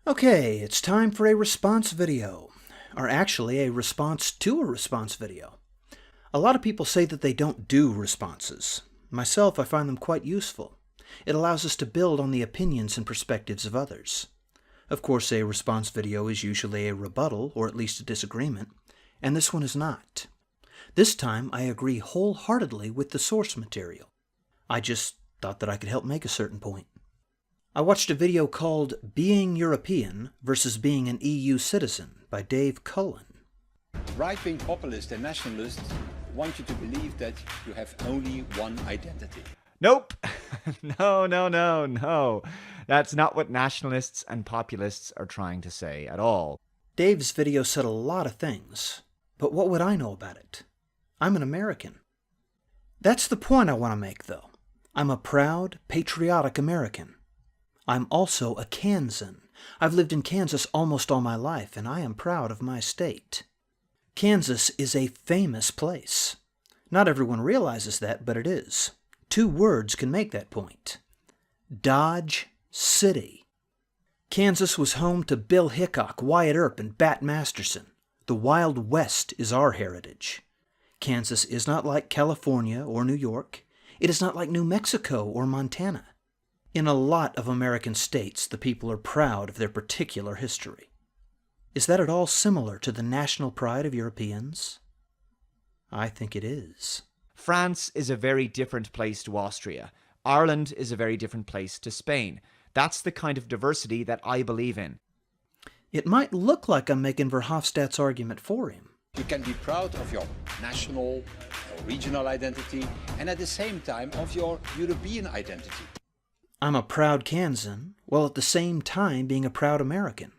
Okay, it's time for a response video, or actually a response to a response video. A lot of people say that they don't do responses. Myself, I find them quite useful. It allows us to build on the opinions and perspectives of others. Of course, a response video is usually a rebuttal, or at least a disagreement, and this one is not. This time, I agree wholeheartedly with the source material. I just thought that I could help make a certain point. I watched a video called Being European versus Being an EU Citizen by Dave Cullen. Right-wing populists and nationalists want you to believe that you have only one identity. Nope. No. That's not what nationalists and populists are trying to say at all. Dave's video said a lot of things, but what would I know about it? I'm an American. That's the point I want to make, though. I'm a proud, patriotic American. I'm also a Kansan. I've lived in Kansas almost all my life, and I am proud of my state. Kansas is a famous place. Not everyone realizes that, but it is. 2 words can make that point. Dodge City. Kansas was home to Bill Hickok, Wyatt Earp, and Bat Masterson. The Wild West is our heritage. Kansas is not like California or New York. It is not like New Mexico or Montana. In a lot of American states, the people are proud of their particular history. Is that at all similar to the national pride of Europeans? I think it is. France is a very different place to Austria. Ireland is a very different place to Spain. That's the kind of diversity that I believe in. It might look like I'm making Verhofstadt's argument for him. You can be proud of your national or regional identity and at the same time of your European identity. I'm a proud Kansan, while at the same time being a proud American.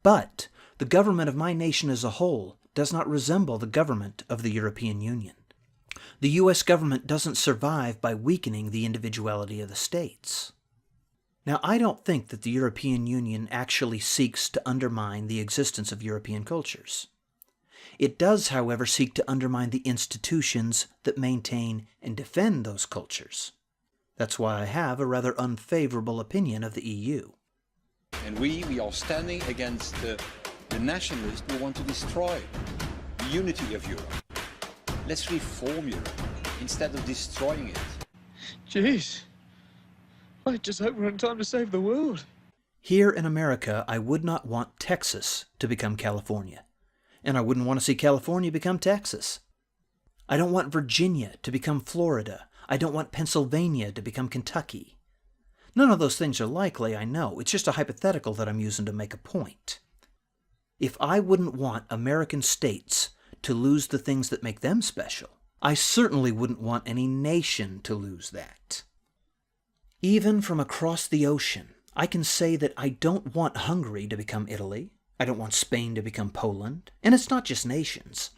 But the government of my nation as a whole does not resemble the government of the European Union. The U.S. government doesn't survive by weakening the individuality of the states. Now, I don't think that the European Union actually seeks to undermine the existence of European cultures. It does, however, seek to undermine the institutions that maintain and defend those cultures. That's why I have a rather unfavorable opinion of the EU. And we are standing against the nationalists who want to destroy the unity of Europe. Let's reform Europe instead of destroying it. Jeez, I just hope we're in time to save the world. Here in America, I would not want Texas to become California. And I wouldn't want to see California become Texas. I don't want Virginia to become Florida. I don't want Pennsylvania to become Kentucky. None of those things are likely, I know. It's just a hypothetical that I'm using to make a point. If I wouldn't want American states to lose the things that make them special, I certainly wouldn't want any nation to lose that. Even from across the ocean, I can say that I don't want Hungary to become Italy. I don't want Spain to become Poland. And it's not just nations.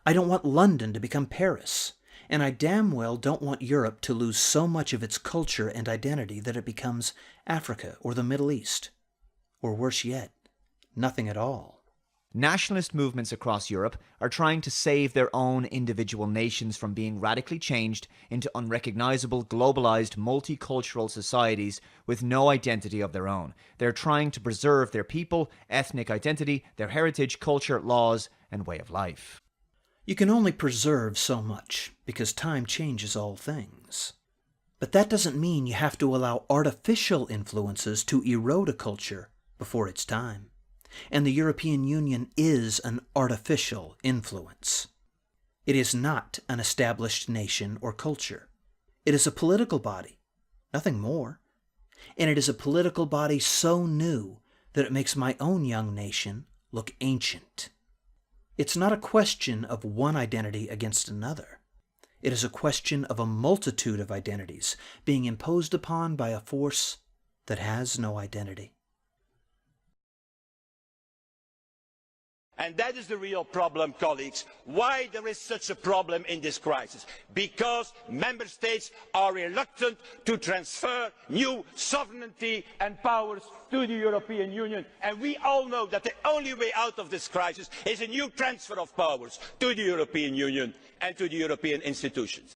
I don't want London to become Paris. And I damn well don't want Europe to lose so much of its culture and identity that it becomes Africa or the Middle East. Or worse yet, nothing at all. Nationalist movements across Europe are trying to save their own individual nations from being radically changed into unrecognizable, globalized, multicultural societies with no identity of their own. They're trying to preserve their people, ethnic identity, their heritage, culture, laws, and way of life. You can only preserve so much, because time changes all things. But that doesn't mean you have to allow artificial influences to erode a culture before its time. And the European Union is an artificial influence. It is not an established nation or culture. It is a political body, nothing more. And it is a political body so new that it makes my own young nation look ancient. It's not a question of one identity against another. It is a question of a multitude of identities being imposed upon by a force that has no identity. And that is the real problem, colleagues. Why there is such a problem in this crisis? Because member states are reluctant to transfer new sovereignty and powers to the European Union. And we all know that the only way out of this crisis is a new transfer of powers to the European Union and to the European institutions.